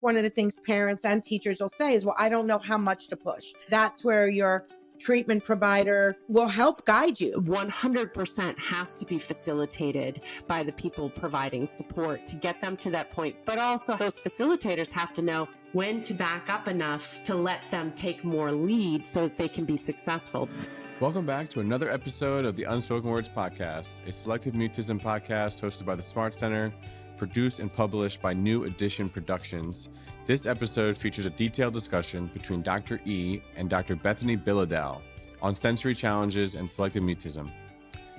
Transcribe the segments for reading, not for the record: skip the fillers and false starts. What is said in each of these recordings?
one of the things parents and teachers will say is, well, I don't know how much to push. That's where your treatment provider will help guide you. 100% has to be facilitated by the people providing support to get them to that point. But also those facilitators have to know when to back up enough to let them take more lead so that they can be successful. Welcome back to another episode of the Unspoken Words Podcast, a selective mutism podcast hosted by the Smart Center, produced and published by New Edition Productions. This episode features a detailed discussion between Dr.E and Dr. Bethany Bilodeau on sensory challenges and selective mutism.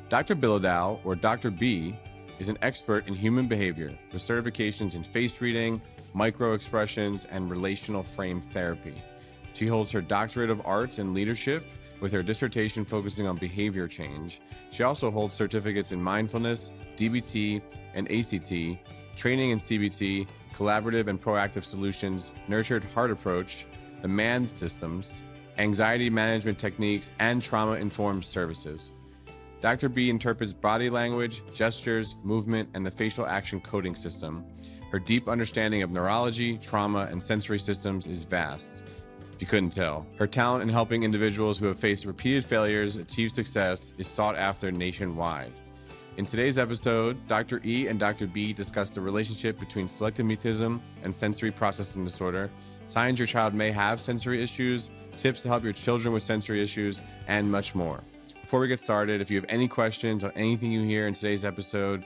Dr. Bilodeau, or Dr.B, is an expert in human behavior with certifications in face reading, micro-expressions, and relational frame therapy. She holds her Doctorate of Arts in Leadership with her dissertation focusing on behavior change. She also holds certificates in mindfulness, DBT, and ACT, training in CBT, collaborative and proactive solutions, nurtured heart approach, the MAN systems, anxiety management techniques, and trauma-informed services. Dr. B interprets body language, gestures, movement, and the facial action coding system. Her deep understanding of neurology, trauma, and sensory systems is vast. If you couldn't tell, her talent in helping individuals who have faced repeated failures achieve success is sought after nationwide. In today's episode, Dr. E and Dr. B discuss the relationship between selective mutism and sensory processing disorder, signs your child may have sensory issues, tips to help your children with sensory issues, and much more. Before we get started, if you have any questions on anything you hear in today's episode,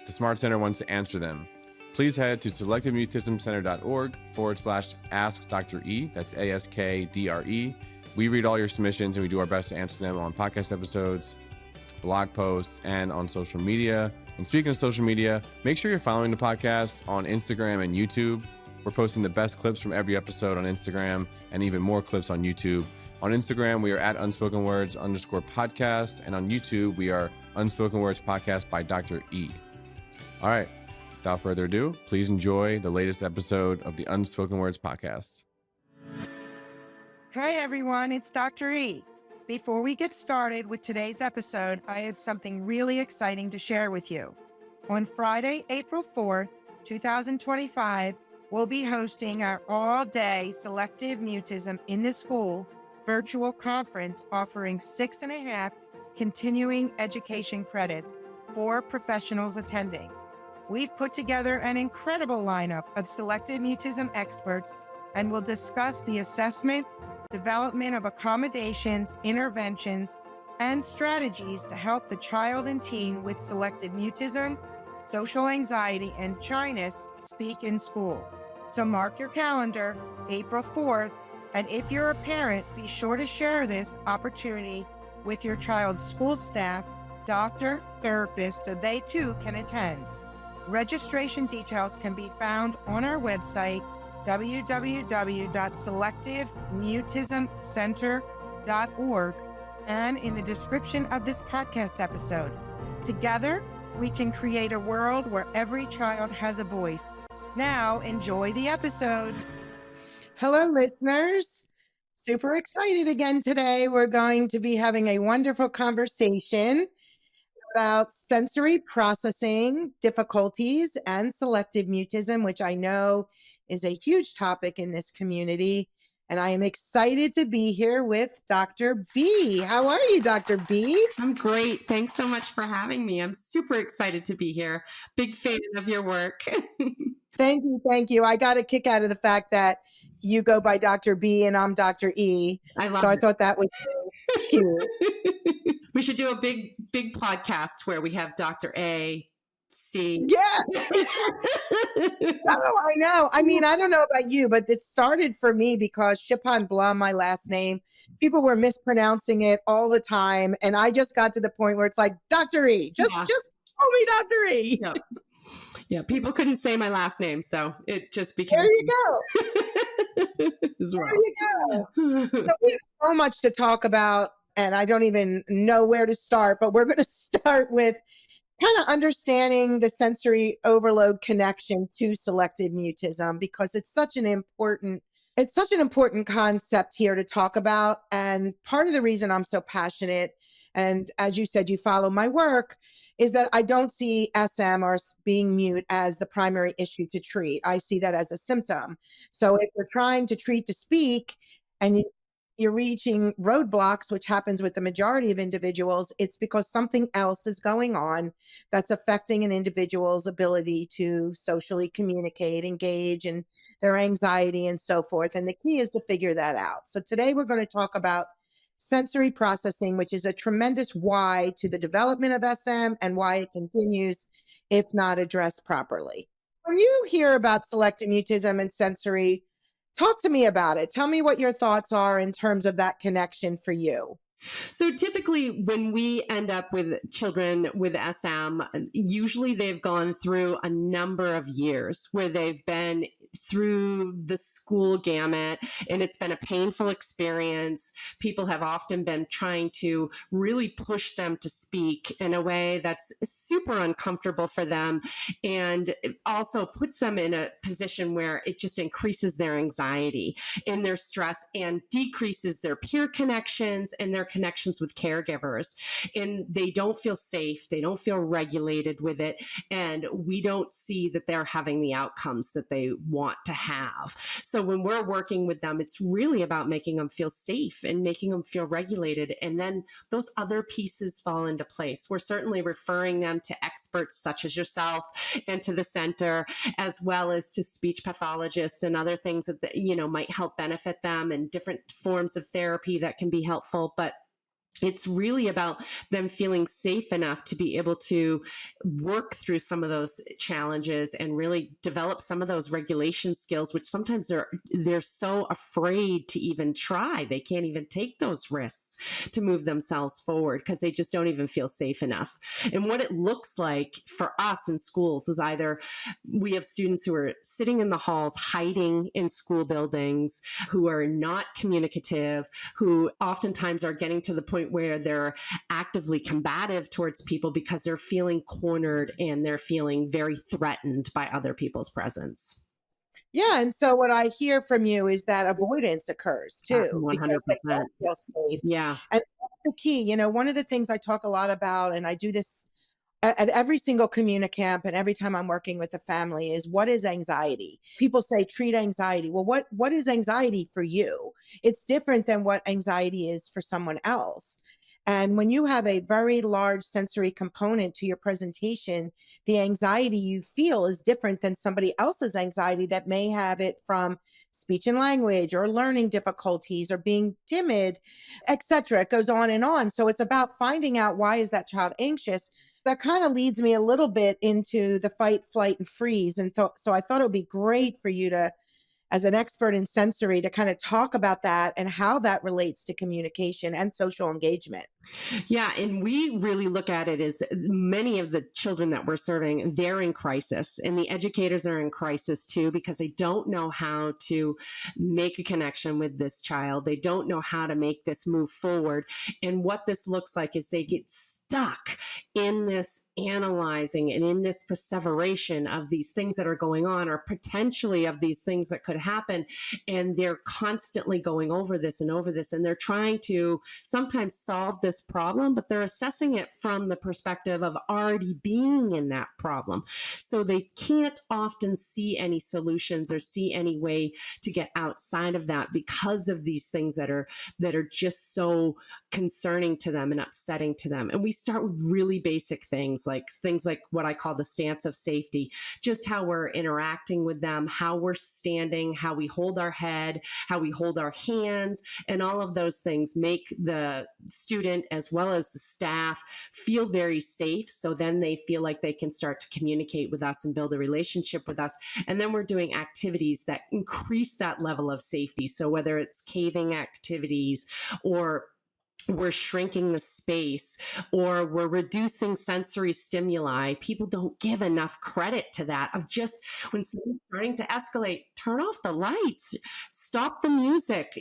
the Smart Center wants to answer them. Please head to selectivemutismcenter.org/ask Dr. E. That's ASKDRE. We read all your submissions and we do our best to answer them on podcast episodes, blog posts, and on social media. And speaking of social media, make sure you're following the podcast on Instagram and YouTube. We're posting the best clips from every episode on Instagram and even more clips on YouTube. On Instagram, we are at unspokenwords_podcast. And on YouTube, we are Unspoken Words Podcast by Dr. E. All right. Without further ado, please enjoy the latest episode of the Unspoken Words Podcast. Hey everyone, it's Dr. E. Before we get started with today's episode, I have something really exciting to share with you. On Friday, April 4th, 2025, we'll be hosting our all-day Selective Mutism in the School virtual conference offering 6.5 continuing education credits for professionals attending. We've put together an incredible lineup of selective mutism experts and will discuss the assessment, development of accommodations, interventions, and strategies to help the child and teen with selective mutism, social anxiety, and shyness speak in school. So mark your calendar, April 4th, and if you're a parent, be sure to share this opportunity with your child's school staff, doctor, therapist, so they too can attend. Registration details can be found on our website, www.selectivemutismcenter.org, and in the description of this podcast episode. Together, we can create a world where every child has a voice. Now, enjoy the episode. Hello, listeners. Super excited again today. We're going to be having a wonderful conversation about sensory processing difficulties and selective mutism, which I know is a huge topic in this community. And I am excited to be here with Dr. B. How are you, Dr. B? I'm great. Thanks so much for having me. I'm super excited to be here. Big fan of your work. Thank you. Thank you. I got a kick out of the fact that you go by Dr. B and I'm Dr. E. I love it. I thought that was cute. We should do a big podcast where we have Dr. A, C. Yeah. I know. I mean, I don't know about you, but it started for me because Shiphan Blum, my last name, people were mispronouncing it all the time. And I just got to the point where it's like, Dr. E, just call me Dr. E. Yeah, people couldn't say my last name, so it just became. There you go. There you go. So we have so much to talk about, and I don't even know where to start, but we're going to start with kind of understanding the sensory overload connection to selective mutism, because it's such an important concept here to talk about. And part of the reason I'm so passionate, and as you said, you follow my work, is that I don't see SM or being mute as the primary issue to treat. I see that as a symptom. So if you're trying to treat to speak and you're reaching roadblocks, which happens with the majority of individuals, it's because something else is going on that's affecting an individual's ability to socially communicate, engage, and their anxiety and so forth. And the key is to figure that out. So today we're going to talk about sensory processing, which is a tremendous why to the development of SM and why it continues if not addressed properly. When you hear about selective mutism and sensory, talk to me about it. Tell me what your thoughts are in terms of that connection for you. So typically when we end up with children with SM, usually they've gone through a number of years where they've been through the school gamut and it's been a painful experience. People have often been trying to really push them to speak in a way that's super uncomfortable for them and also puts them in a position where it just increases their anxiety and their stress and decreases their peer connections and their connections with caregivers. And they don't feel safe. They don't feel regulated with it. And we don't see that they're having the outcomes that they want to have. So when we're working with them, it's really about making them feel safe and making them feel regulated. And then those other pieces fall into place. We're certainly referring them to experts such as yourself and to the center, as well as to speech pathologists and other things that, might help benefit them and different forms of therapy that can be helpful. But it's really about them feeling safe enough to be able to work through some of those challenges and really develop some of those regulation skills, which sometimes they're so afraid to even try. They can't even take those risks to move themselves forward because they just don't even feel safe enough. And what it looks like for us in schools is either we have students who are sitting in the halls, hiding in school buildings, who are not communicative, who oftentimes are getting to the point where they're actively combative towards people because they're feeling cornered and they're feeling very threatened by other people's presence. Yeah. And so what I hear from you is that avoidance occurs too, because they 100%. don't feel safe. Yeah. And that's the key. One of the things I talk a lot about, and I do this at every single communicamp and every time I'm working with a family, is what is anxiety? People say treat anxiety. Well, what is anxiety for you? It's different than what anxiety is for someone else. And when you have a very large sensory component to your presentation, the anxiety you feel is different than somebody else's anxiety that may have it from speech and language or learning difficulties or being timid, etc. It goes on and on. So it's about finding out, why is that child anxious? That kind of leads me a little bit into the fight, flight, and freeze. And so I thought it would be great for you to, as an expert in sensory, to kind of talk about that and how that relates to communication and social engagement. Yeah. And we really look at it as many of the children that we're serving, they're in crisis, and the educators are in crisis too, because they don't know how to make a connection with this child. They don't know how to make this move forward. And what this looks like is they get stuck in this analyzing and in this perseveration of these things that are going on, or potentially of these things that could happen. And they're constantly going over this, and they're trying to sometimes solve this problem, but they're assessing it from the perspective of already being in that problem. So they can't often see any solutions or see any way to get outside of that because of these things that are just so concerning to them and upsetting to them. And we start with really basic things like what I call the stance of safety, just how we're interacting with them, how we're standing, how we hold our head, how we hold our hands, and all of those things make the student as well as the staff feel very safe. So then they feel like they can start to communicate with us and build a relationship with us. And then we're doing activities that increase that level of safety. So whether it's caving activities, or we're shrinking the space, or we're reducing sensory stimuli. People don't give enough credit to that, of just when something's starting to escalate, turn off the lights, stop the music,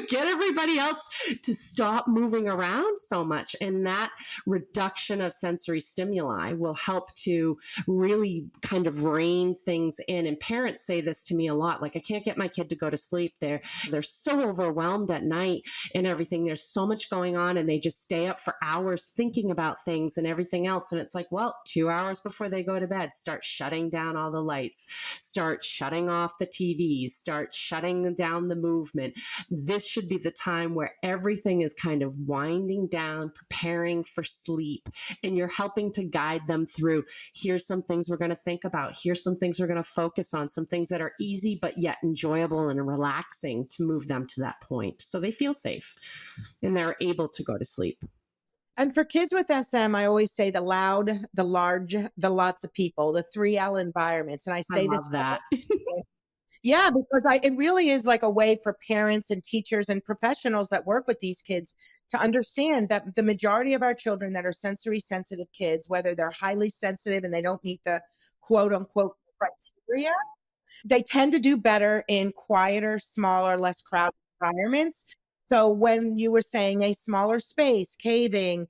get everybody else to stop moving around so much. And that reduction of sensory stimuli will help to really kind of rein things in. And parents say this to me a lot, like, I can't get my kid to go to sleep. They're so overwhelmed at night and everything. There's so much much going on and they just stay up for hours thinking about things and everything else. And it's like, well, 2 hours before they go to bed, start shutting down all the lights, start shutting off the TVs, start shutting down the movement. This should be the time where everything is kind of winding down, preparing for sleep, and you're helping to guide them through. Here's some things we're going to think about. Here's some things we're going to focus on, some things that are easy but yet enjoyable and relaxing to move them to that point so they feel safe and they're able to go to sleep. And for kids with SM, I always say the loud, the large, the lots of people, the 3L environments. And I I say this love that. yeah, because it really is like a way for parents and teachers and professionals that work with these kids to understand that the majority of our children that are sensory sensitive kids, whether they're highly sensitive and they don't meet the quote unquote criteria, they tend to do better in quieter, smaller, less crowded environments. So when you were saying a smaller space, caving,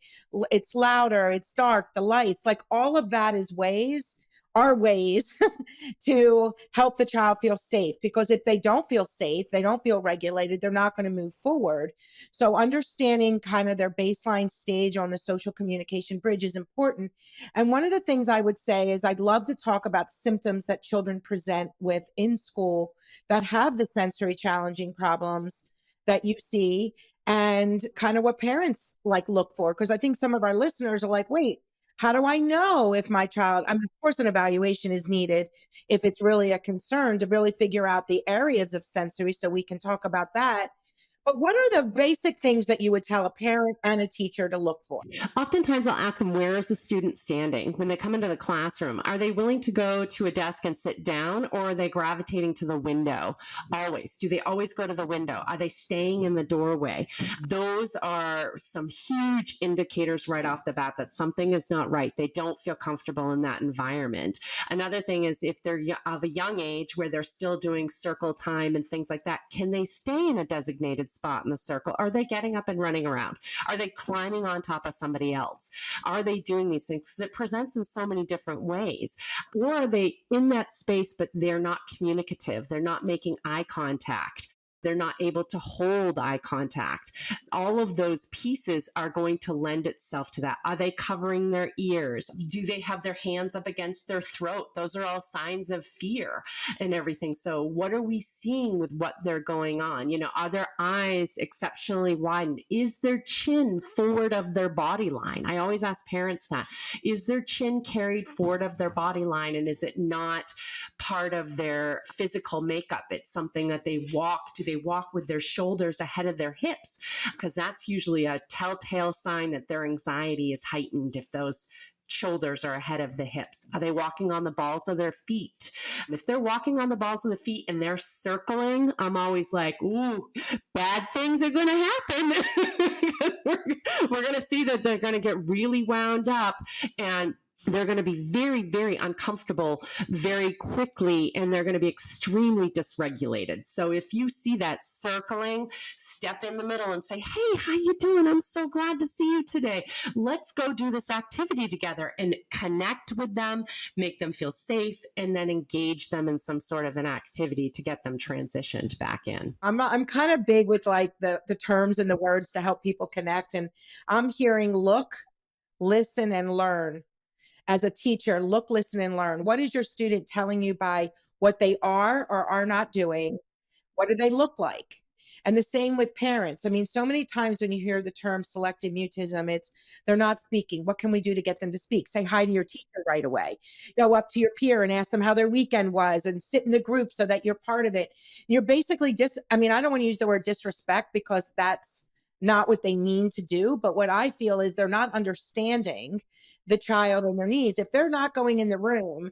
it's louder, it's dark, the lights, like all of that are ways to help the child feel safe. Because if they don't feel safe, they don't feel regulated, they're not going to move forward. So understanding kind of their baseline stage on the social communication bridge is important. And one of the things I would say is I'd love to talk about symptoms that children present with in school that have the sensory challenging problems that you see, and kind of what parents like look for. Because I think some of our listeners are like, wait, how do I know if my child, I mean, of course, an evaluation is needed if it's really a concern to really figure out the areas of sensory so we can talk about that. But what are the basic things that you would tell a parent and a teacher to look for? Oftentimes I'll ask them, where is the student standing when they come into the classroom? Are they willing to go to a desk and sit down, or are they gravitating to the window? Always. Do they always go to the window? Are they staying in the doorway? Those are some huge indicators right off the bat that something is not right. They don't feel comfortable in that environment. Another thing is if they're of a young age where they're still doing circle time and things like that, can they stay in a designated spot in the circle? Are they getting up and running around? Are they climbing on top of somebody else? Are they doing these things? Because it presents in so many different ways. Or are they in that space, but they're not communicative? They're not making eye contact. They're not able to hold eye contact. All of those pieces are going to lend itself to that. Are they covering their ears? Do they have their hands up against their throat? Those are all signs of fear and everything. So what are we seeing with what they're going on? Are their eyes exceptionally widened? Is their chin forward of their body line? I always ask parents that. Is their chin carried forward of their body line? And is it not part of their physical makeup? It's something that they walk. Do they walk with their shoulders ahead of their hips? Because that's usually a telltale sign that their anxiety is heightened if those shoulders are ahead of the hips. Are they walking on the balls of their feet? If they're walking on the balls of the feet and they're circling, I'm always like, ooh, bad things are going to happen. we're going to see that they're going to get really wound up, and they're going to be very, very uncomfortable very quickly, and they're going to be extremely dysregulated. So if you see that circling, step in the middle and say, hey, how you doing? I'm so glad to see you today. Let's go do this activity together, and connect with them, make them feel safe, and then engage them in some sort of an activity to get them transitioned back in. I'm kind of big with like the terms and the words to help people connect. And I'm hearing look, listen, and learn. As a teacher, look, listen, and learn. What is your student telling you by what they are or are not doing? What do they look like? And the same with parents. I mean, so many times when you hear the term selective mutism, it's they're not speaking. What can we do to get them to speak? Say hi to your teacher right away. Go up to your peer and ask them how their weekend was, and sit in the group so that you're part of it. You're basically I mean, I don't want to use the word disrespect because that's not what they mean to do. But what I feel is they're not understanding the child and their needs. If they're not going in the room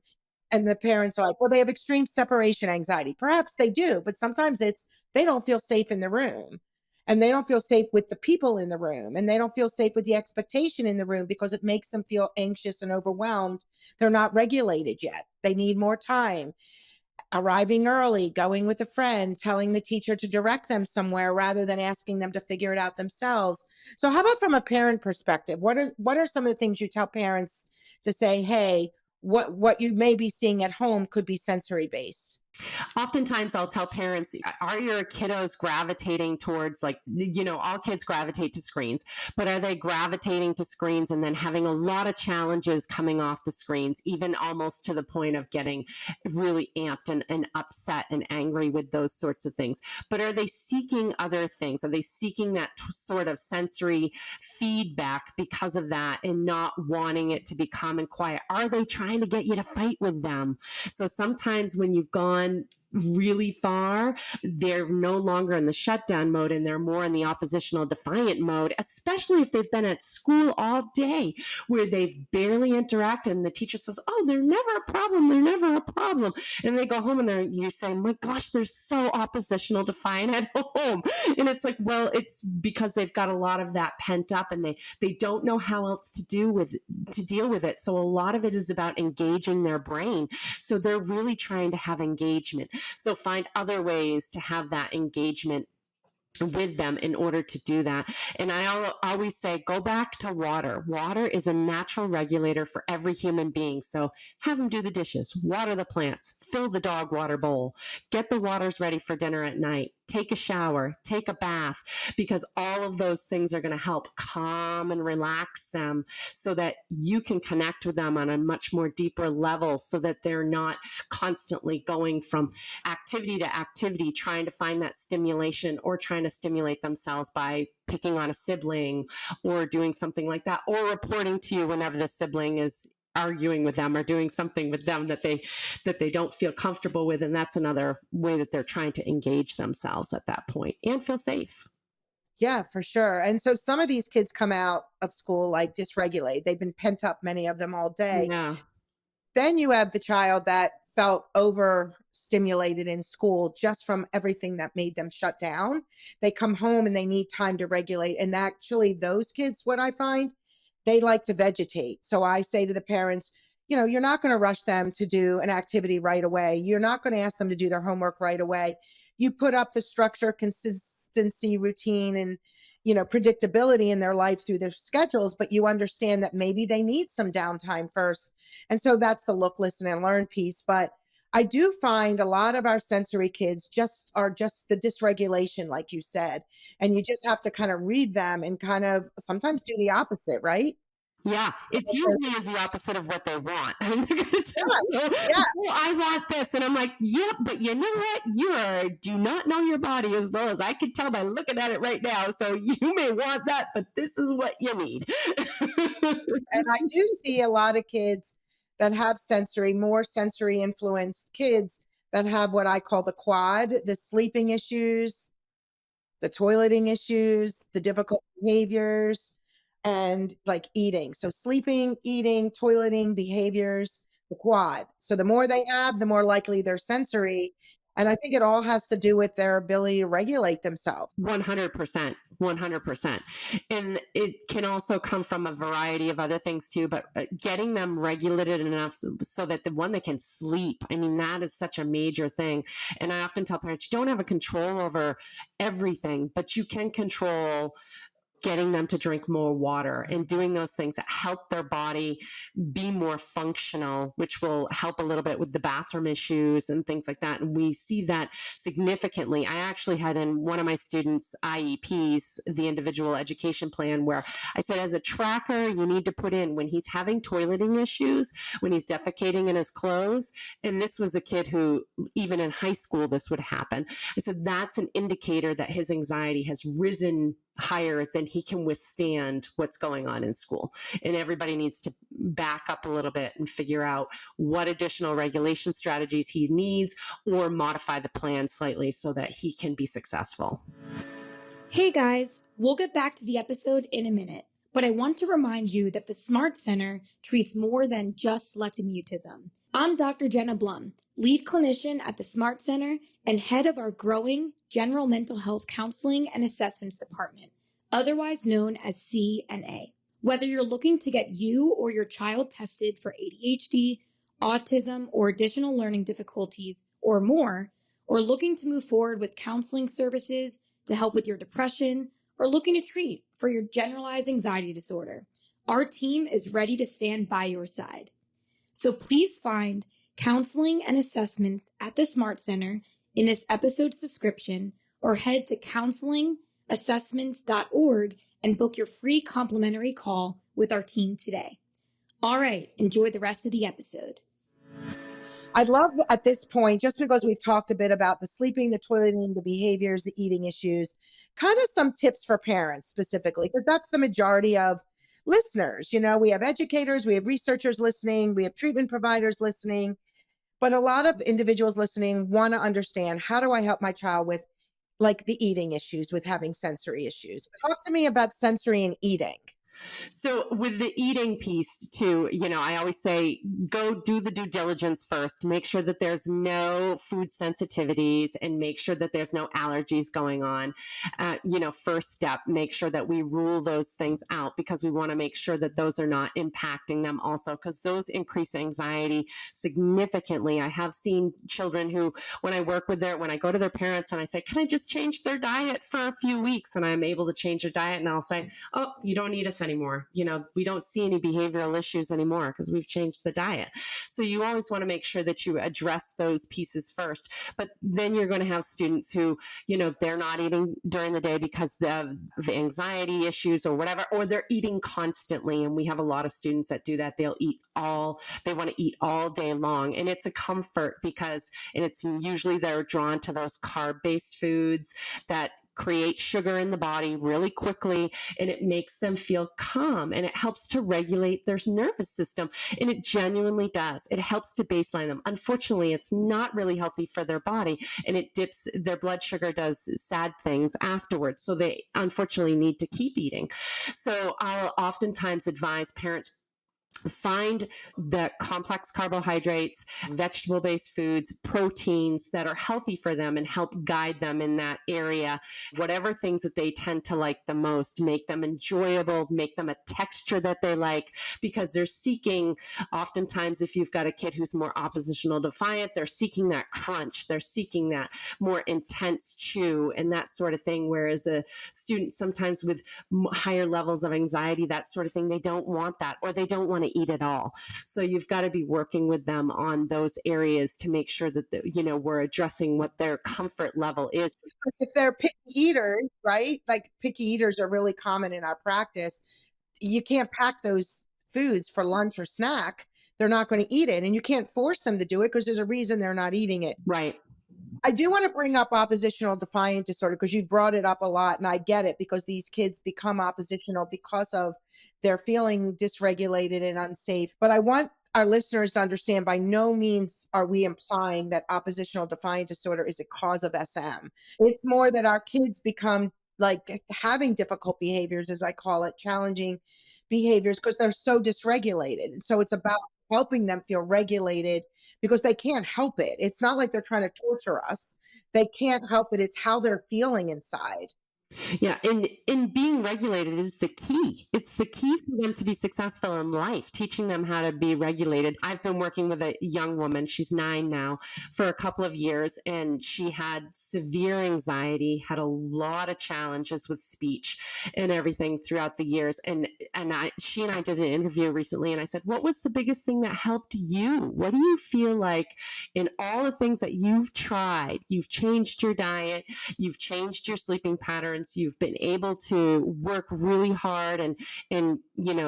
and the parents are like, well, they have extreme separation anxiety. Perhaps they do, but sometimes it's they don't feel safe in the room, and they don't feel safe with the people in the room, and they don't feel safe with the expectation in the room because it makes them feel anxious and overwhelmed. They're not regulated yet. They need more time. Arriving early, going with a friend, telling the teacher to direct them somewhere rather than asking them to figure it out themselves. So how about from a parent perspective? What are some of the things you tell parents to say, hey, what you may be seeing at home could be sensory based? Oftentimes I'll tell parents, are your kiddos gravitating towards, like, all kids gravitate to screens, but are they gravitating to screens and then having a lot of challenges coming off the screens, even almost to the point of getting really amped and upset and angry with those sorts of things? But are they seeking other things? Are they seeking that sort of sensory feedback because of that and not wanting it to be calm and quiet? Are they trying to get you to fight with them? So sometimes when you've gone really far, they're no longer in the shutdown mode and they're more in the oppositional defiant mode, especially if they've been at school all day where they've barely interacted and the teacher says, oh, they're never a problem, they're never a problem. And they go home and you're saying, my gosh, they're so oppositional defiant at home. And it's like, well, it's because they've got a lot of that pent up and they don't know how else to deal with it. So a lot of it is about engaging their brain. So they're really trying to have engagement. So find other ways to have that engagement with them in order to do that. And I always say, go back to water. Water is a natural regulator for every human being. So have them do the dishes, water the plants, fill the dog water bowl, get the waters ready for dinner at night, take a shower, take a bath, because all of those things are going to help calm and relax them so that you can connect with them on a much more deeper level so that they're not constantly going from activity to activity, trying to find that stimulation or trying to stimulate themselves by picking on a sibling or doing something like that, or reporting to you whenever the sibling is arguing with them or doing something with them that they don't feel comfortable with. And that's another way that they're trying to engage themselves at that point and feel safe. Yeah, for sure. And so some of these kids come out of school like dysregulated. They've been pent up, many of them, all day. Yeah. Then you have the child that felt overstimulated in school just from everything that made them shut down. They come home and they need time to regulate. And actually, those kids, what I find, they like to vegetate. So I say to the parents, you're not going to rush them to do an activity right away. You're not going to ask them to do their homework right away. You put up the structure, consistency, routine, and predictability in their life through their schedules, but you understand that maybe they need some downtime first. And so that's the look, listen, and learn piece. But I do find a lot of our sensory kids are just the dysregulation, like you said. And you just have to kind of read them and kind of sometimes do the opposite, right? Yeah, it's usually is the opposite of what they want. And they're going to tell you, Yeah. oh, I want this. And I'm like, yeah, but you know what? You do not know your body as well as I can tell by looking at it right now. So you may want that, but this is what you need. And I do see a lot of kids that have more sensory influenced kids that have what I call the quad, the sleeping issues, the toileting issues, the difficult behaviors, and like eating. So sleeping, eating, toileting behaviors, the quad. So the more they have, the more likely they're sensory. And I think it all has to do with their ability to regulate themselves. 100%. 100%. And it can also come from a variety of other things too, but getting them regulated enough so that they can sleep. I mean, that is such a major thing. And I often tell parents, you don't have a control over everything, but you can control getting them to drink more water and doing those things that help their body be more functional, which will help a little bit with the bathroom issues and things like that. And we see that significantly. I actually had in one of my students' IEPs, the individual education plan, where I said, as a tracker, you need to put in when he's having toileting issues, when he's defecating in his clothes. And this was a kid who, even in high school, this would happen. I said, that's an indicator that his anxiety has risen higher than he can withstand what's going on in school. And everybody needs to back up a little bit and figure out what additional regulation strategies he needs or modify the plan slightly so that he can be successful. Hey guys, we'll get back to the episode in a minute, but I want to remind you that the Smart Center treats more than just selective mutism. I'm Dr. Jenna Blum, lead clinician at the Smart Center and head of our growing General Mental Health Counseling and Assessments Department, otherwise known as C&A. Whether you're looking to get you or your child tested for ADHD, autism, or additional learning difficulties, or more, or looking to move forward with counseling services to help with your depression, or looking to treat for your generalized anxiety disorder, our team is ready to stand by your side. So please find counseling and assessments at the Smart Center in this episode's description, or head to counselingassessments.org and book your free complimentary call with our team today. All right, enjoy the rest of the episode. I'd love at this point, just because we've talked a bit about the sleeping, the toileting, the behaviors, the eating issues, kind of some tips for parents specifically, because that's the majority of listeners. You know, we have educators, we have researchers listening, we have treatment providers listening, but a lot of individuals listening want to understand, how do I help my child with like the eating issues, with having sensory issues? Talk to me about sensory and eating. So with the eating piece too, I always say, go do the due diligence first. Make sure that there's no food sensitivities and make sure that there's no allergies going on. First step, make sure that we rule those things out, because we want to make sure that those are not impacting them also, because those increase anxiety significantly. I have seen children who, when I go to their parents and I say, can I just change their diet for a few weeks? And I'm able to change their diet, and I'll say, oh, you don't need us anymore. We don't see any behavioral issues anymore because we've changed the diet. So you always want to make sure that you address those pieces first. But then you're going to have students who, they're not eating during the day because of the anxiety issues or whatever, or they're eating constantly. And we have a lot of students that do that. They want to eat all day long. And it's a comfort and it's usually they're drawn to those carb-based foods that create sugar in the body really quickly, and it makes them feel calm, and it helps to regulate their nervous system. And it genuinely does. It helps to baseline them. Unfortunately, it's not really healthy for their body, and it dips their blood sugar, does sad things afterwards. So they unfortunately need to keep eating. So I'll oftentimes advise parents, find the complex carbohydrates, vegetable-based foods, proteins that are healthy for them and help guide them in that area. Whatever things that they tend to like the most, make them enjoyable, make them a texture that they like, because they're seeking, oftentimes if you've got a kid who's more oppositional defiant, they're seeking that crunch, they're seeking that more intense chew and that sort of thing. Whereas a student sometimes with higher levels of anxiety, that sort of thing, they don't want that, or they don't want to eat at all. So you've got to be working with them on those areas to make sure that we're addressing what their comfort level is. Because if they're picky eaters, right? Like picky eaters are really common in our practice. You can't pack those foods for lunch or snack. They're not going to eat it, and you can't force them to do it because there's a reason they're not eating it. Right. I do want to bring up oppositional defiant disorder because you've brought it up a lot, and I get it, because these kids become oppositional because of their feeling dysregulated and unsafe. But I want our listeners to understand, by no means are we implying that oppositional defiant disorder is a cause of SM. It's more that our kids become like having difficult behaviors, as I call it, challenging behaviors, because they're so dysregulated. And so it's about helping them feel regulated, because they can't help it. It's not like they're trying to torture us. They can't help it. It's how they're feeling inside. Yeah. And being regulated is the key. It's the key for them to be successful in life, teaching them how to be regulated. I've been working with a young woman, she's 9 now, for a couple of years, and she had severe anxiety, had a lot of challenges with speech and everything throughout the years. She and I did an interview recently, and I said, what was the biggest thing that helped you? What do you feel like in all the things that you've tried? You've changed your diet, you've changed your sleeping patterns, you've been able to work really hard, and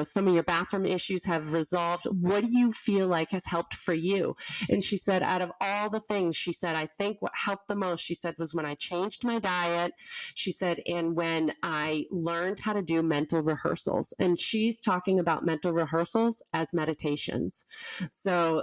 some of your bathroom issues have resolved. What do you feel like has helped for you? And she said, out of all the things, she said, I think what helped the most, she said, was when I changed my diet. She said, and when I learned how to do mental rehearsals. And she's talking about mental rehearsals as meditations. So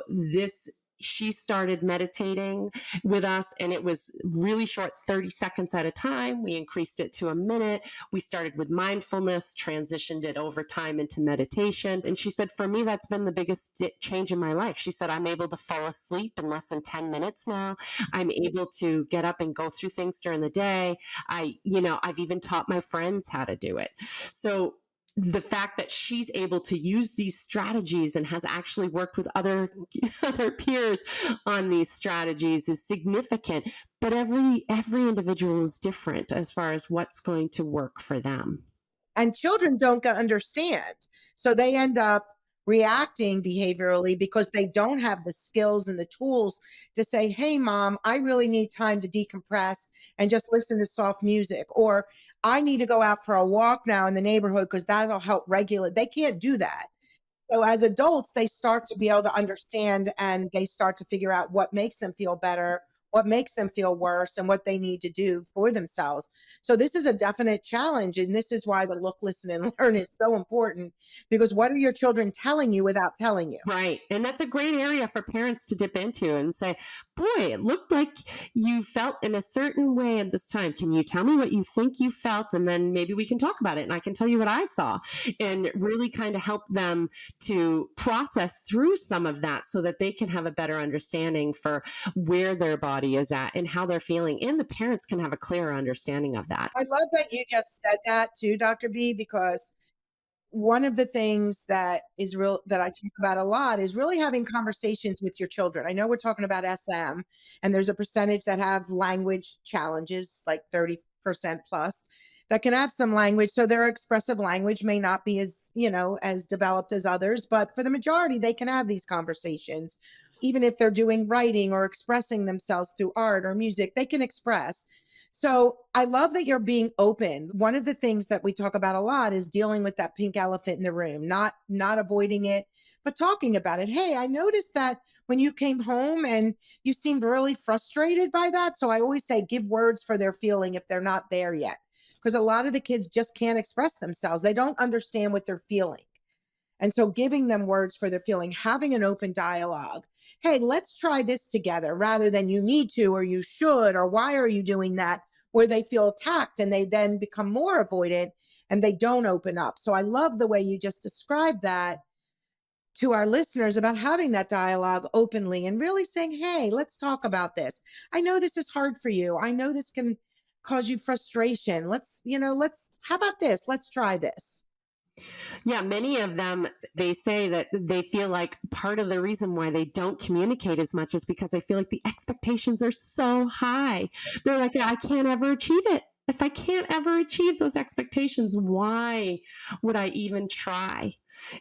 she started meditating with us, and it was really short, 30 seconds at a time. We increased it to a minute. We started with mindfulness, transitioned it over time into meditation. And she said, for me, that's been the biggest change in my life. She said, I'm able to fall asleep in less than 10 minutes now. I'm able to get up and go through things during the day. I've even taught my friends how to do it. So the fact that she's able to use these strategies and has actually worked with other peers on these strategies is significant. But every individual is different as far as what's going to work for them. And children don't understand. So they end up reacting behaviorally because they don't have the skills and the tools to say, hey, mom, I really need time to decompress and just listen to soft music. Or I need to go out for a walk now in the neighborhood because that'll help regulate. They can't do that. So as adults, they start to be able to understand and they start to figure out what makes them feel better, what makes them feel worse, and what they need to do for themselves. So this is a definite challenge. And this is why the look, listen, and learn is so important, because what are your children telling you without telling you? Right. And that's a great area for parents to dip into and say, boy, it looked like you felt in a certain way at this time. Can you tell me what you think you felt? And then maybe we can talk about it and I can tell you what I saw, and really kind of help them to process through some of that so that they can have a better understanding for where their body is at and how they're feeling. And the parents can have a clearer understanding of that. I love that you just said that too, Dr. B, because one of the things that is real that I talk about a lot is really having conversations with your children. I know we're talking about SM, and there's a percentage that have language challenges, like 30% plus, that can have some language. So their expressive language may not be as, as developed as others, but for the majority, they can have these conversations. Even if they're doing writing or expressing themselves through art or music, they can express. So I love that you're being open. One of the things that we talk about a lot is dealing with that pink elephant in the room, not avoiding it, but talking about it. Hey, I noticed that when you came home and you seemed really frustrated by that. So I always say give words for their feeling if they're not there yet. Because a lot of the kids just can't express themselves. They don't understand what they're feeling. And so giving them words for their feeling, having an open dialogue. Hey, let's try this together rather than you need to, or you should, or why are you doing that? Where they feel attacked and they then become more avoidant and they don't open up. So I love the way you just described that to our listeners about having that dialogue openly and really saying, hey, let's talk about this. I know this is hard for you. I know this can cause you frustration. How about this? Let's try this. Yeah, many of them, they say that they feel like part of the reason why they don't communicate as much is because they feel like the expectations are so high. They're like, I can't ever achieve it. If I can't ever achieve those expectations, why would I even try?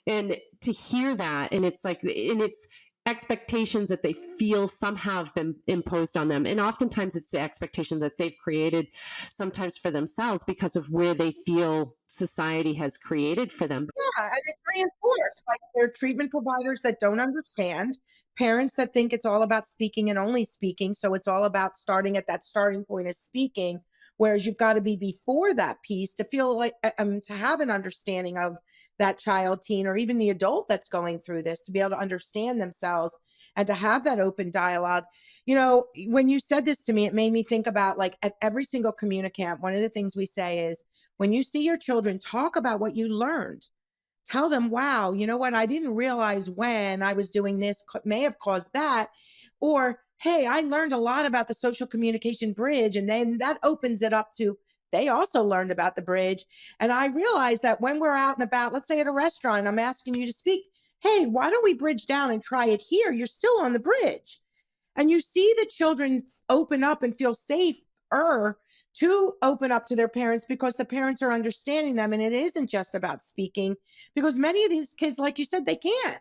And to hear that, and it's expectations that they feel somehow have been imposed on them. And oftentimes it's the expectation that they've created sometimes for themselves because of where they feel society has created for them. Yeah, and it's reinforced. Like there are treatment providers that don't understand, parents that think it's all about speaking and only speaking. So it's all about starting at that starting point of speaking, whereas you've got to be before that piece to feel like to have an understanding of that child, teen, or even the adult that's going through this, to be able to understand themselves and to have that open dialogue. When you said this to me, it made me think about, like, at every single communicant, one of the things we say is, when you see your children, talk about what you learned. Tell them, wow, you know what? I didn't realize when I was doing this may have caused that. Or, hey, I learned a lot about the social communication bridge. And then that opens it up to, they also learned about the bridge. And I realized that when we're out and about, let's say at a restaurant, and I'm asking you to speak, hey, why don't we bridge down and try it here? You're still on the bridge. And you see the children open up and feel safe to open up to their parents because the parents are understanding them. And it isn't just about speaking, because many of these kids, like you said, they can't,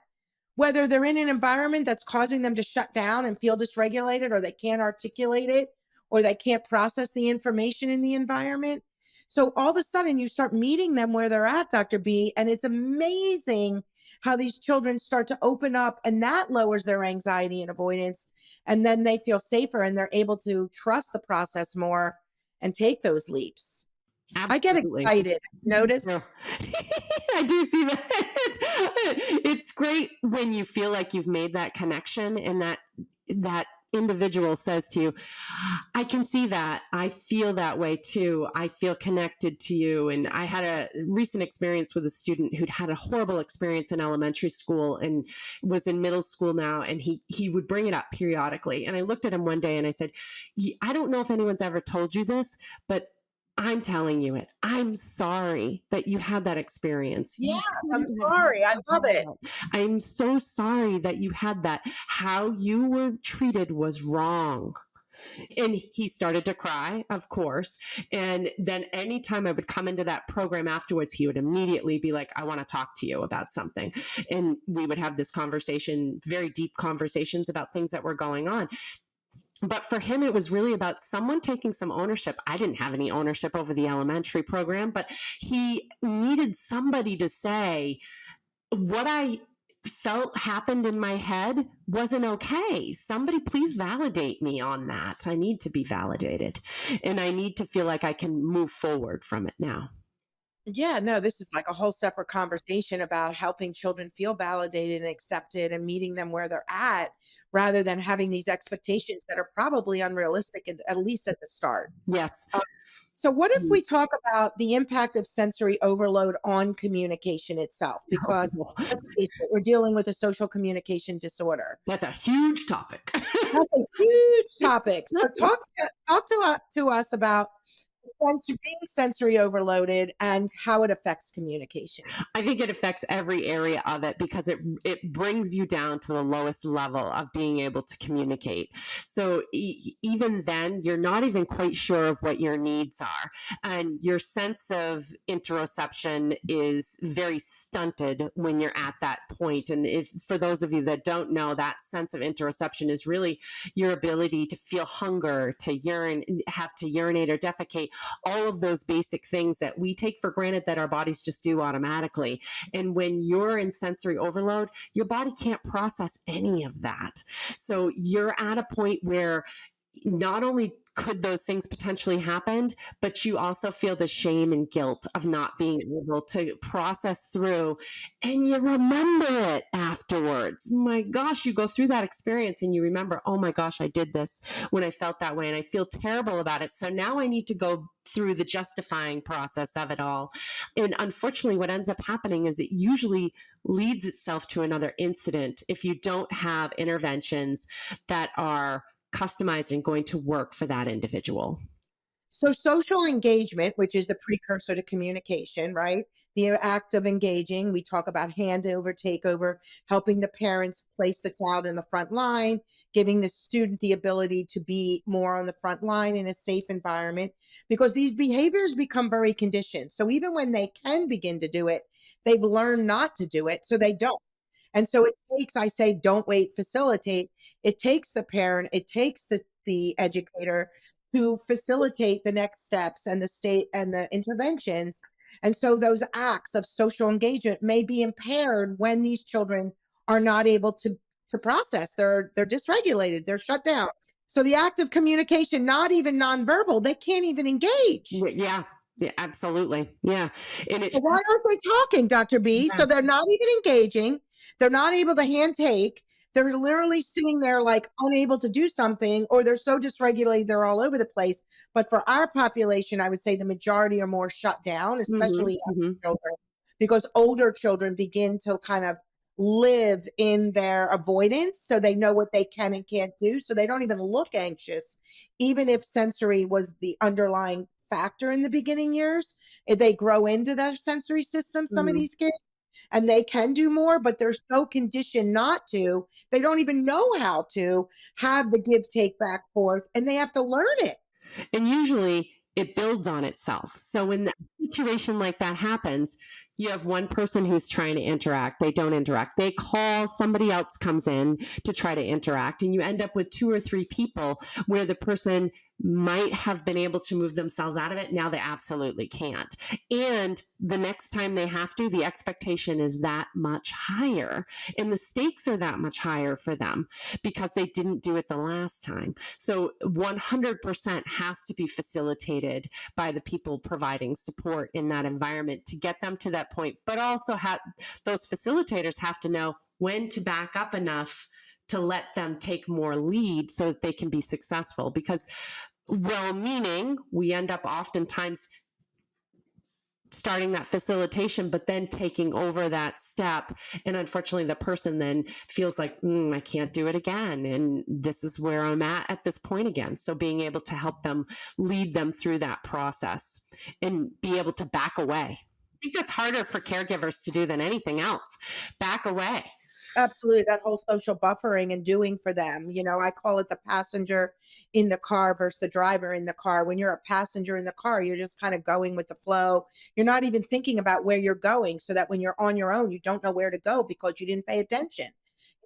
whether they're in an environment that's causing them to shut down and feel dysregulated, or they can't articulate it, or they can't process the information in the environment. So all of a sudden you start meeting them where they're at, Dr. B, and it's amazing how these children start to open up, and that lowers their anxiety and avoidance. And then they feel safer and they're able to trust the process more and take those leaps. I get Absolutely. excited. Notice? Yeah. I do see that. It's great when you feel like you've made that connection and that individual says to you, I can see that. I feel that way too. I feel connected to you. And I had a recent experience with a student who'd had a horrible experience in elementary school and was in middle school now. And he would bring it up periodically. And I looked at him one day and I said, I don't know if anyone's ever told you this, but I'm telling you it. I'm sorry that you had that experience. Yeah, I'm sorry. I love it. I'm so sorry that you had that. How you were treated was wrong. And he started to cry, of course. And then anytime I would come into that program afterwards, he would immediately be like, I want to talk to you about something. And we would have this conversation, very deep conversations about things that were going on. But for him, it was really about someone taking some ownership. I didn't have any ownership over the elementary program, but he needed somebody to say, what I felt happened in my head wasn't okay. Somebody please validate me on that. I need to be validated, and I need to feel like I can move forward from it now. Yeah, no, this is like a whole separate conversation about helping children feel validated and accepted and meeting them where they're at rather than having these expectations that are probably unrealistic, at least at the start. Yes. So, what if we talk about the impact of sensory overload on communication itself? Because let's face it, we're dealing with a social communication disorder. That's a huge topic. That's a huge topic. So, talk to us about being sensory overloaded and how it affects communication. I think it affects every area of it because it brings you down to the lowest level of being able to communicate. So even then, you're not even quite sure of what your needs are, and your sense of interoception is very stunted when you're at that point. And if for those of you that don't know, that sense of interoception is really your ability to feel hunger, to have to urinate or defecate, all of those basic things that we take for granted that our bodies just do automatically. And when you're in sensory overload, your body can't process any of that. So you're at a point where not only could those things potentially happen, but you also feel the shame and guilt of not being able to process through, and you remember it afterwards. My gosh, you go through that experience and you remember, oh my gosh, I did this when I felt that way and I feel terrible about it. So now I need to go through the justifying process of it all. And unfortunately, what ends up happening is it usually leads itself to another incident if you don't have interventions that are customized and going to work for that individual. So, social engagement, which is the precursor to communication, right? The act of engaging, we talk about handover, takeover, helping the parents place the child in the front line, giving the student the ability to be more on the front line in a safe environment, because these behaviors become very conditioned. So, even when they can begin to do it, they've learned not to do it, so they don't. And so it takes, I say, don't wait, facilitate. It takes the parent, it takes the educator to facilitate the next steps and the state and the interventions. And so those acts of social engagement may be impaired when these children are not able to process. They're dysregulated, they're shut down. So the act of communication, not even nonverbal, they can't even engage. Yeah. Yeah, absolutely. Yeah. And So why aren't they talking, Dr. B? Yeah. So they're not even engaging. They're not able to hand take. They're literally sitting there like unable to do something, or they're so dysregulated, they're all over the place. But for our population, I would say the majority are more shut down, especially children, because older children begin to kind of live in their avoidance. So they know what they can and can't do. So they don't even look anxious, even if sensory was the underlying factor in the beginning years. If they grow into their sensory system, some of these kids, and they can do more, but they're so conditioned not to, they don't even know how to have the give, take, back, forth, and they have to learn it. And usually it builds on itself. So when a situation like that happens, you have one person who's trying to interact. They don't interact. They call, somebody else comes in to try to interact. And you end up with 2 or 3 people where the person might have been able to move themselves out of it. Now they absolutely can't. And the next time they have to, the expectation is that much higher. And the stakes are that much higher for them because they didn't do it the last time. So 100% has to be facilitated by the people providing support in that environment to get them to that point. But also those facilitators have to know when to back up enough to let them take more lead so that they can be successful. Because well-meaning, we end up oftentimes starting that facilitation, but then taking over that step. And unfortunately, the person then feels like, I can't do it again. And this is where I'm at this point again. So being able to help them, lead them through that process and be able to back away. I think that's harder for caregivers to do than anything else. Back away. Absolutely, that whole social buffering and doing for them. I call it the passenger in the car versus the driver in the car. When you're a passenger in the car, you're just kind of going with the flow. You're not even thinking about where you're going, so that when you're on your own, you don't know where to go because you didn't pay attention.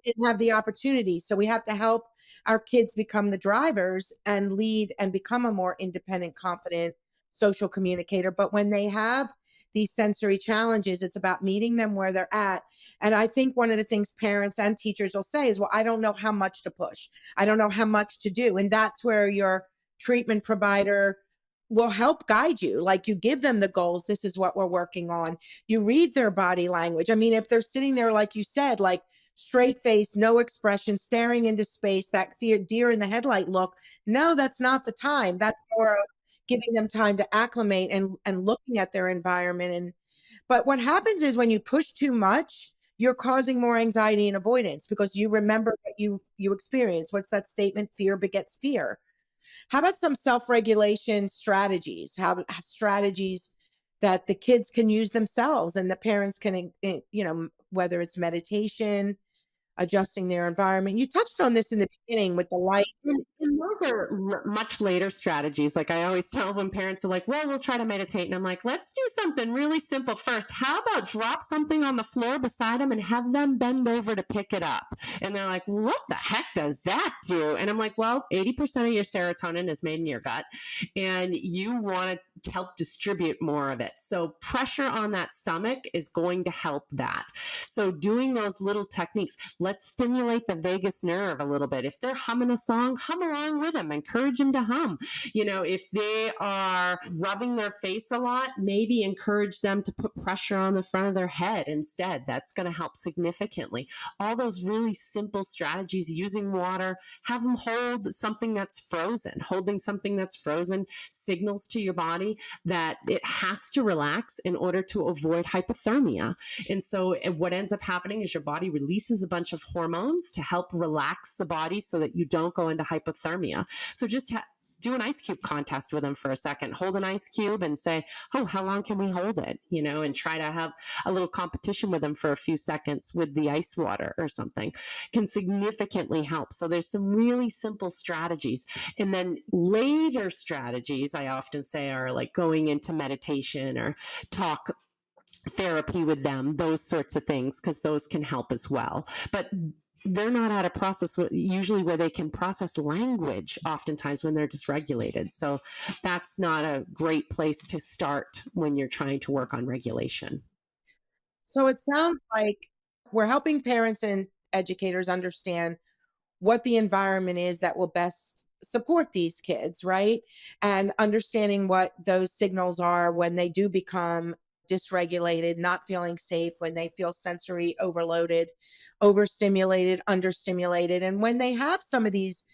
You didn't have the opportunity. So we have to help our kids become the drivers and lead and become a more independent, confident social communicator. But when they have these sensory challenges, it's about meeting them where they're at. And I think one of the things parents and teachers will say is, well, I don't know how much to push. I don't know how much to do. And that's where your treatment provider will help guide you. Like, you give them the goals. This is what we're working on. You read their body language. I mean, if they're sitting there, like you said, like straight face, no expression, staring into space, that fear, deer in the headlight look, no, that's not the time. That's more of giving them time to acclimate and looking at their environment. And but what happens is, when you push too much, you're causing more anxiety and avoidance, because you remember what you experience. What's that statement? Fear begets fear. How about some self-regulation strategies? How strategies that the kids can use themselves and the parents can, whether it's meditation, adjusting their environment. You touched on this in the beginning with the light. And those are much later strategies. Like I always tell when parents are like, well, we'll try to meditate. And I'm like, let's do something really simple first. How about drop something on the floor beside them and have them bend over to pick it up? And they're like, what the heck does that do? And I'm like, well, 80% of your serotonin is made in your gut, and you want to help distribute more of it. So pressure on that stomach is going to help that. So doing those little techniques, let's stimulate the vagus nerve a little bit. If they're humming a song, hum along with them, encourage them to hum. If they are rubbing their face a lot, maybe encourage them to put pressure on the front of their head instead. That's going to help significantly. All those really simple strategies, using water, have them hold something that's frozen. Holding something that's frozen signals to your body that it has to relax in order to avoid hypothermia. And so what ends up happening is your body releases a bunch of hormones to help relax the body so that you don't go into hypothermia. So just do an ice cube contest with them for a second. Hold an ice cube and say, oh, how long can we hold it? And try to have a little competition with them for a few seconds with the ice water or something can significantly help. So there's some really simple strategies. And then later strategies, I often say, are like going into meditation or talk therapy with them, those sorts of things, because those can help as well. But they're not at a process usually where they can process language, oftentimes when they're dysregulated. So that's not a great place to start when you're trying to work on regulation. So it sounds like we're helping parents and educators understand what the environment is that will best support these kids, right? And understanding what those signals are when they do become dysregulated, not feeling safe, when they feel sensory overloaded, overstimulated, understimulated. And when they have some of these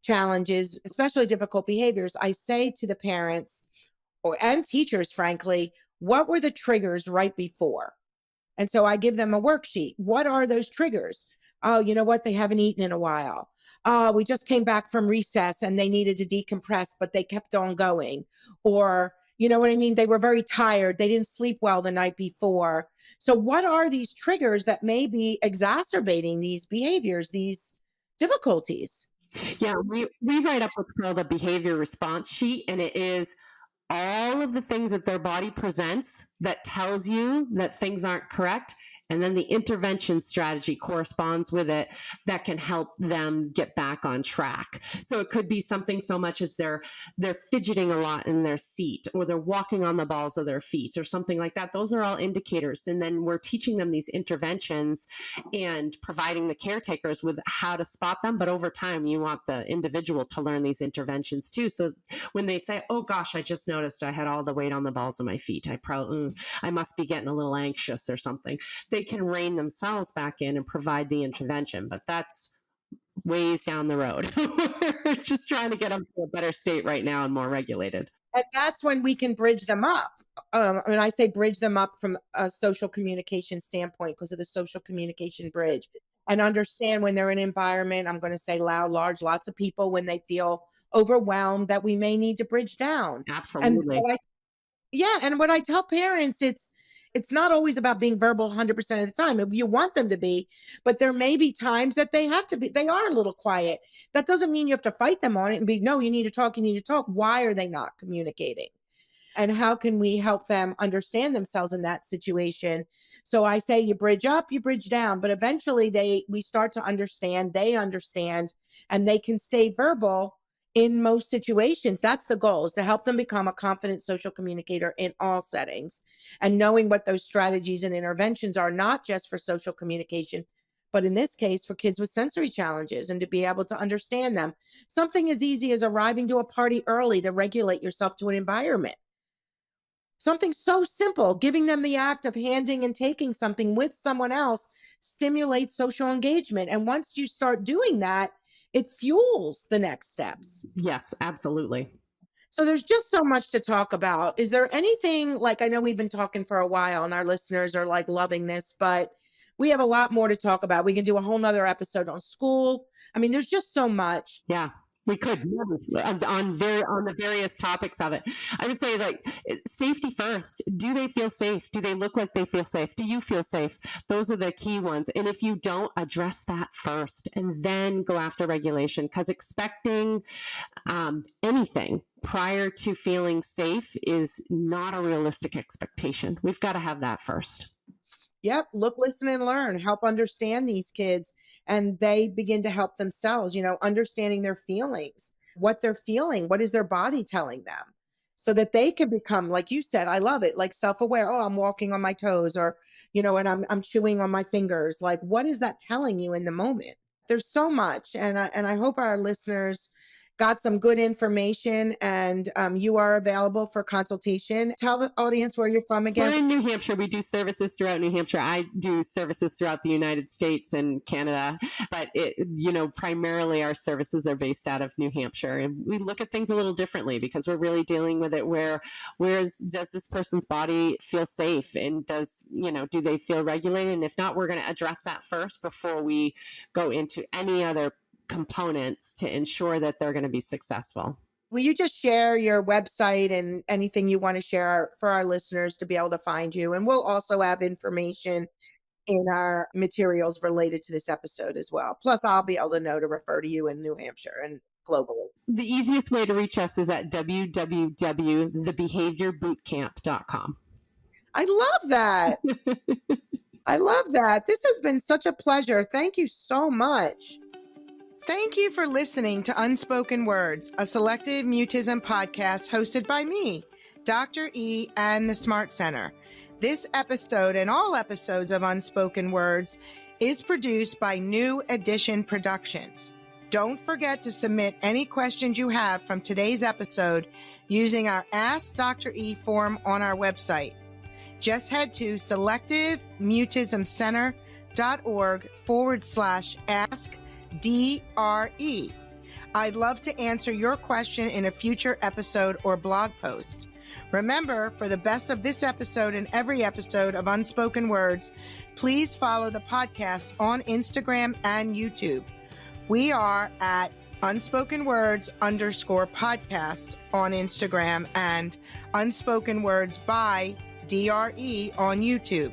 challenges, especially difficult behaviors, I say to the parents and teachers, frankly, what were the triggers right before? And so I give them a worksheet. What are those triggers? Oh, you know what? They haven't eaten in a while. We just came back from recess and they needed to decompress, but they kept on going. Or, you know what I mean? They were very tired. They didn't sleep well the night before. So what are these triggers that may be exacerbating these behaviors, these difficulties? Yeah, we write up what's called a behavior response sheet, and it is all of the things that their body presents that tells you that things aren't correct. And then the intervention strategy corresponds with it that can help them get back on track. So it could be something so much as they're fidgeting a lot in their seat, or they're walking on the balls of their feet, or something like that. Those are all indicators. And then we're teaching them these interventions and providing the caretakers with how to spot them. But over time, you want the individual to learn these interventions too. So when they say, oh gosh, I just noticed I had all the weight on the balls of my feet, I must be getting a little anxious or something, they can rein themselves back in and provide the intervention. But that's ways down the road. We're just trying to get them to a better state right now and more regulated. And that's when we can bridge them up. I say bridge them up from a social communication standpoint, because of the social communication bridge, and understand when they're in an environment, I'm going to say loud, large, lots of people, when they feel overwhelmed, that we may need to bridge down. And Absolutely. yeah, and what I tell parents, It's not always about being verbal 100% of the time. If you want them to be, but there may be times that they have to be, they are a little quiet. That doesn't mean you have to fight them on it and be, no, you need to talk, you need to talk. Why are they not communicating? And how can we help them understand themselves in that situation? So I say you bridge up, you bridge down, but eventually we start to understand, they understand, and they can stay verbal in most situations. That's the goal, is to help them become a confident social communicator in all settings, and knowing what those strategies and interventions are, not just for social communication, but in this case for kids with sensory challenges, and to be able to understand them. Something as easy as arriving to a party early to regulate yourself to an environment. Something so simple, giving them the act of handing and taking something with someone else stimulates social engagement. And once you start doing that, it fuels the next steps. Yes, absolutely. So there's just so much to talk about. Is there anything, like, I know we've been talking for a while and our listeners are like loving this, but we have a lot more to talk about. We can do a whole nother episode on school. I mean, there's just so much. Yeah. We could on the various topics of it. I would say, like, safety first. Do they feel safe? Do they look like they feel safe? Do you feel safe? Those are the key ones. And if you don't, address that first and then go after regulation, because expecting anything prior to feeling safe is not a realistic expectation. We've got to have that first. Yep. Look, listen, and learn. Help understand these kids, and they begin to help themselves, understanding their feelings, what they're feeling, what is their body telling them, so that they can become, like you said, I love it, like self-aware. Oh, I'm walking on my toes, or, and I'm chewing on my fingers. Like, what is that telling you in the moment? There's so much. And I hope our listeners got some good information, and you are available for consultation. Tell the audience where you're from again. We're in New Hampshire. We do services throughout New Hampshire. I do services throughout the United States and Canada, but primarily our services are based out of New Hampshire, and we look at things a little differently because we're really dealing with it. Does this person's body feel safe, and do they feel regulated? And if not, we're going to address that first before we go into any other components to ensure that they're going to be successful. Will you just share your website and anything you want to share for our listeners to be able to find you? And we'll also have information in our materials related to this episode as well. Plus, I'll be able to know to refer to you in New Hampshire and globally. The easiest way to reach us is at www.thebehaviorbootcamp.com. I love that. I love that. This has been such a pleasure. Thank you so much. Thank you for listening to Unspoken Words, a selective mutism podcast hosted by me, Dr.E, and the Smart Center. This episode and all episodes of Unspoken Words is produced by New Edition Productions. Don't forget to submit any questions you have from today's episode using our Ask Dr. E form on our website. Just head to selectivemutismcenter.org/ask DRE. I'd love to answer your question in a future episode or blog post. Remember, for the best of this episode and every episode of Unspoken Words, please follow the podcast on Instagram and YouTube. We are at unspokenwords_podcast on Instagram and Unspoken Words by DRE on YouTube.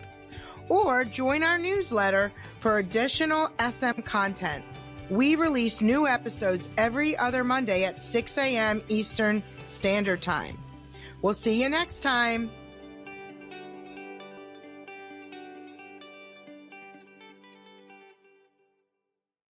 Or join our newsletter for additional SM content. We release new episodes every other Monday at 6 a.m. Eastern Standard Time. We'll see you next time.